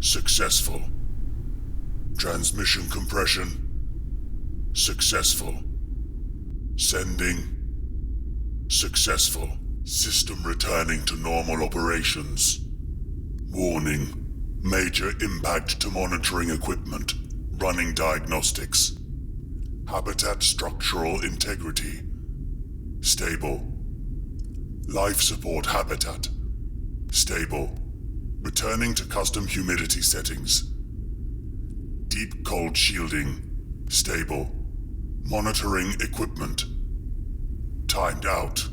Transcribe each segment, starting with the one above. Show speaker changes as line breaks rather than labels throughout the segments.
Successful. Transmission compression. Successful. Sending. Successful. System returning to normal operations. Warning. Major impact to monitoring equipment. Running diagnostics. Habitat structural integrity. Stable. Life support habitat. Stable. Returning to custom humidity settings. Deep cold shielding. Stable. Monitoring equipment. Timed out.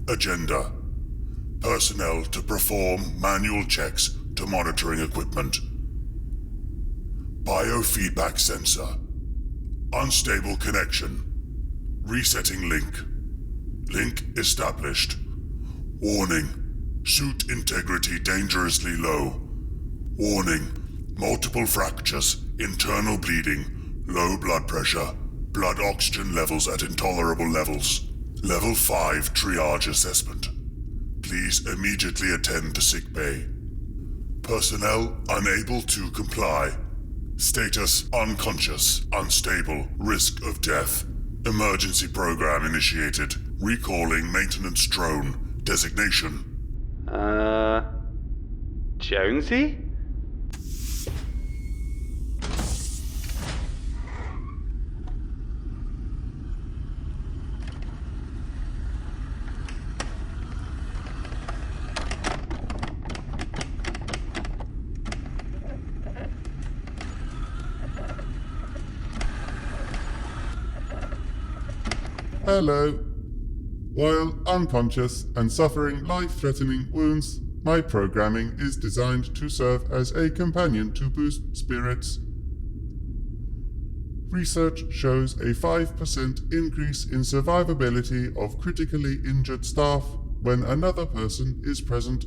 Agenda. Personnel to perform manual checks to monitoring equipment. Biofeedback sensor. Unstable connection. Resetting link. Link established. Warning. Suit integrity dangerously low. Warning. Multiple fractures, internal bleeding, low blood pressure, blood oxygen levels at intolerable levels. Level 5 triage assessment. Please immediately attend to sick bay. Personnel unable to comply. Status unconscious, unstable, risk of death. Emergency program initiated. Recalling maintenance drone. Designation.
Jonesy?
Hello. While unconscious and suffering life-threatening wounds, my programming is designed to serve as a companion to boost spirits. Research shows a 5% increase in survivability of critically injured staff when another person is present.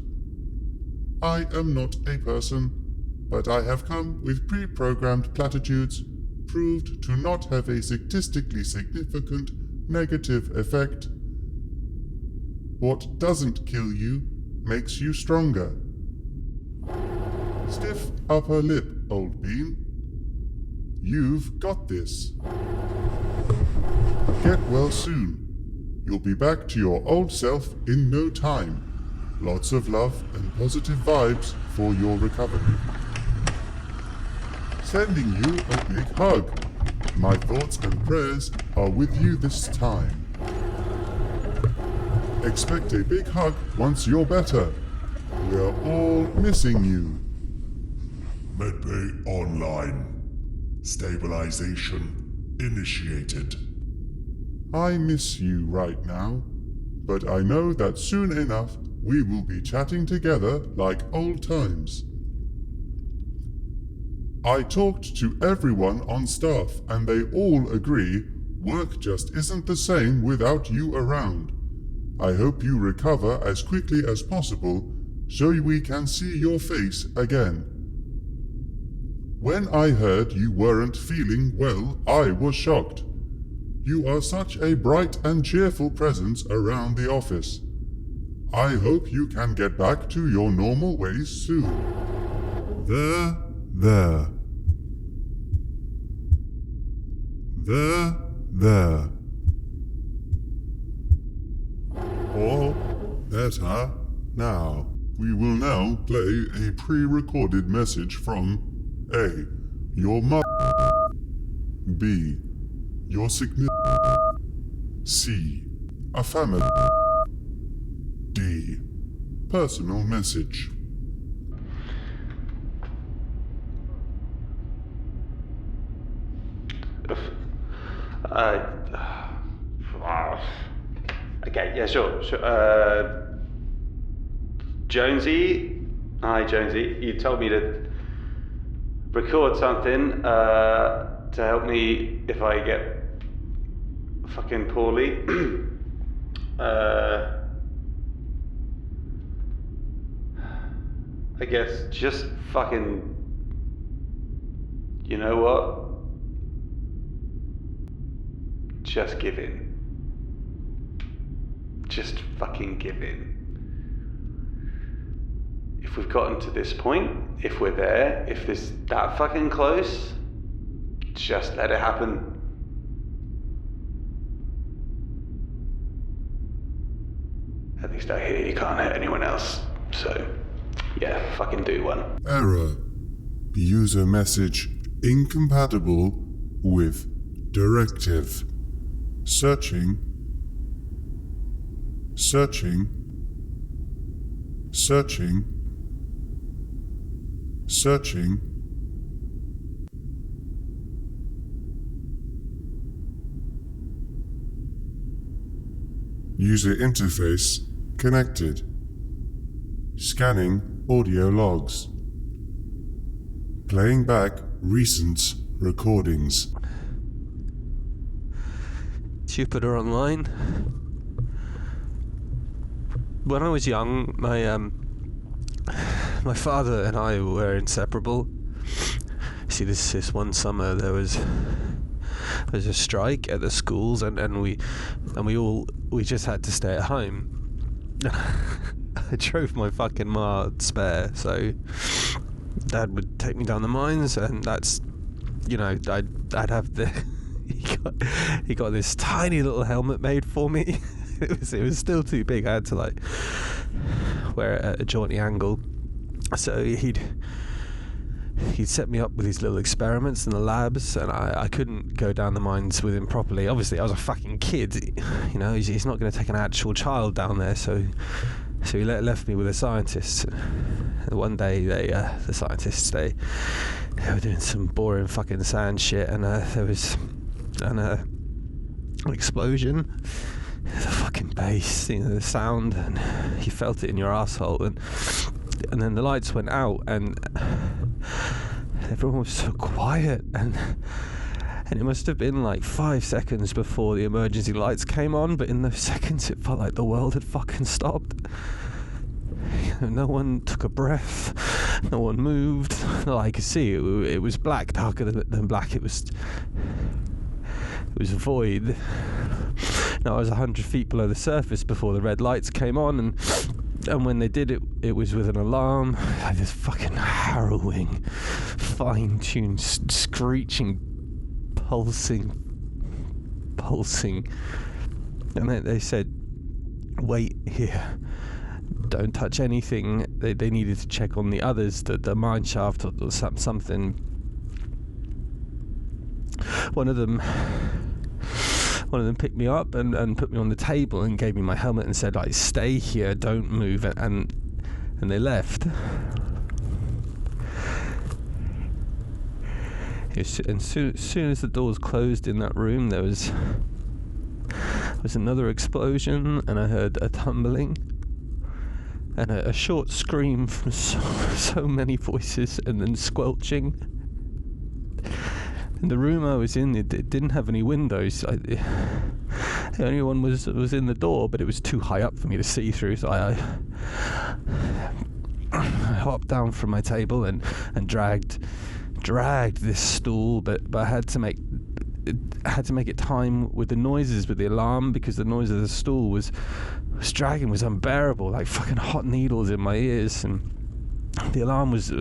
I am not a person, but I have come with pre-programmed platitudes proved to not have a statistically significant negative effect. What doesn't kill you makes you stronger. Stiff upper lip, old bean. You've got this. Get well soon. You'll be back to your old self in no time. Lots of love and positive vibes for your recovery. Sending you a big hug. My thoughts and prayers are with you this time. Expect a big hug once you're better. We're all missing you.
Medbay online. Stabilization initiated.
I miss you right now, but I know that soon enough we will be chatting together like old times. I talked to everyone on staff and they all agree work just isn't the same without you around. I hope you recover as quickly as possible so we can see your face again. When I heard you weren't feeling well, I was shocked. You are such a bright and cheerful presence around the office. I hope you can get back to your normal ways soon. There. All better now. We will now play a pre-recorded message from A. Your mother. B. Your significant. C. A family. D. Personal message.
Okay, yeah, sure. Jonesy? Hi, Jonesy. You told me to record something to help me if I get fucking poorly. I guess just fucking... You know what? Just give in. Just fucking give in. If we've gotten to this point, if we're there, if this that fucking close, just let it happen. At least out here you can't hurt anyone else. So, yeah, fucking do one.
Error. User message incompatible with directive. Searching. Searching. Searching. Searching. User interface connected. Scanning audio logs. Playing back recent recordings.
Jupiter Online. When I was young, my father and I were inseparable. See, this one summer there was a strike at the schools, and we just had to stay at home. I drove my fucking Mard spare, so Dad would take me down the mines, and that's, you know, I'd have the he got this tiny little helmet made for me. It was still too big. I had to like wear it at a jaunty angle. So he'd set me up with these little experiments in the labs, and I couldn't go down the mines with him properly. Obviously, I was a fucking kid, you know. He's not going to take an actual child down there, so he left me with the scientists. And one day, the scientists they were doing some boring fucking sand shit, and there was an explosion. The fucking bass, you know, the sound, and you felt it in your asshole, and then the lights went out, and everyone was so quiet, and it must have been like 5 seconds before the emergency lights came on, but in those seconds it felt like the world had fucking stopped. You know, no one took a breath, no one moved. All I could see, it was black, darker than black. It was void. No, I was 100 feet below the surface before the red lights came on, and when they did it was with an alarm, like this fucking harrowing, fine-tuned, screeching, pulsing, and then they said, "Wait here, don't touch anything." They needed to check on the others, the mine shaft or something. One of them picked me up and put me on the table and gave me my helmet and said, like, "Stay here, don't move," and they left. And soon as the doors closed in that room, there was another explosion, and I heard a tumbling and a short scream from so many voices, and then squelching. And the room I was in, it didn't have any windows. The only one was in the door, but it was too high up for me to see through. So I hopped down from my table and dragged this stool, but I had to make it time with the noises, with the alarm, because the noise of the stool was dragging, was unbearable, like fucking hot needles in my ears, and the alarm was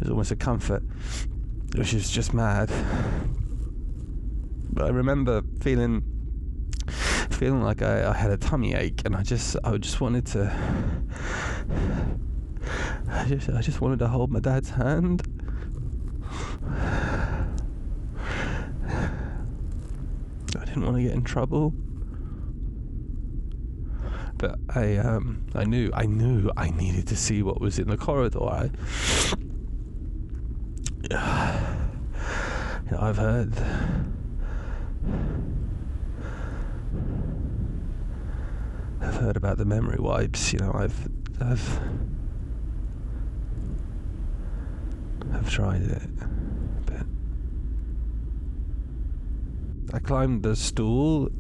almost a comfort, which was just mad. But I remember feeling like I had a tummy ache, and I just wanted to I just wanted to hold my dad's hand. I didn't want to get in trouble, but I knew I needed to see what was in the corridor. I've heard about the memory wipes. You know, I've tried it, but I climbed the stool,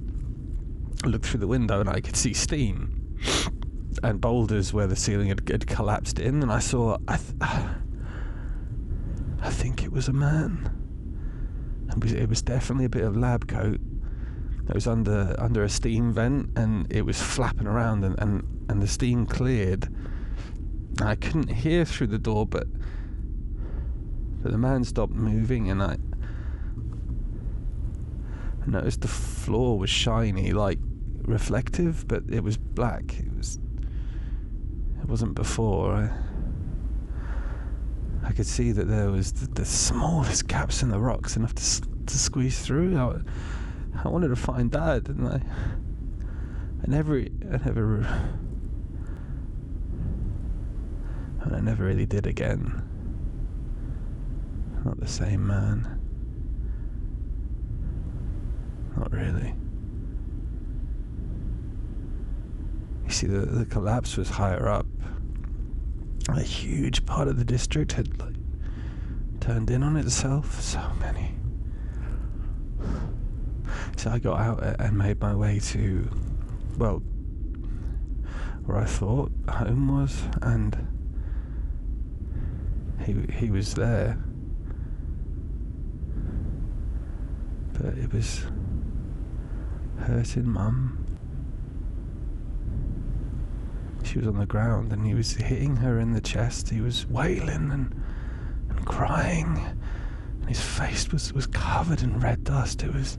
looked through the window, and I could see steam. and boulders where the ceiling had collapsed in, and I saw, I think it was a man. It was definitely a bit of lab coat. It was under a steam vent, and it was flapping around, and the steam cleared. I couldn't hear through the door, but the man stopped moving, and I noticed the floor was shiny, like reflective, but it was black. It wasn't before. I could see that there was the smallest gaps in the rocks, enough to squeeze through. I wanted to find Dad, and I never really did again. Not the same man. Not really. You see, the collapse was higher up. A huge part of the district had turned in on itself. So many. So I got out and made my way to, well, where I thought home was, and he was there. But it was hurting Mum. She was on the ground, and he was hitting her in the chest. He was wailing and crying, and his face was covered in red dust. It was,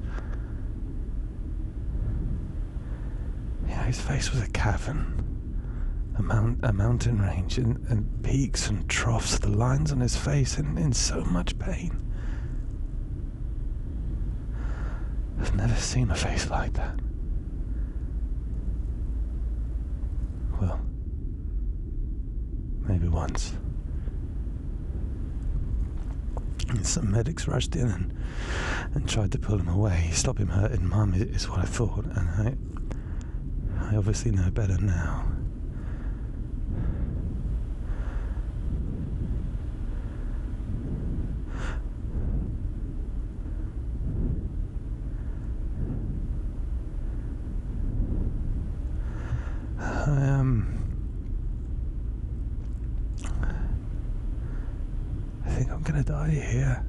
his face was a cavern, a mountain range, and peaks and troughs. The lines on his face in so much pain. I've never seen a face like that. Well, maybe once. And some medics rushed in and tried to pull him away, stop him hurting Mum, is what I thought, and I obviously know better now. I think I'm gonna die here.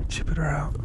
Chip it out.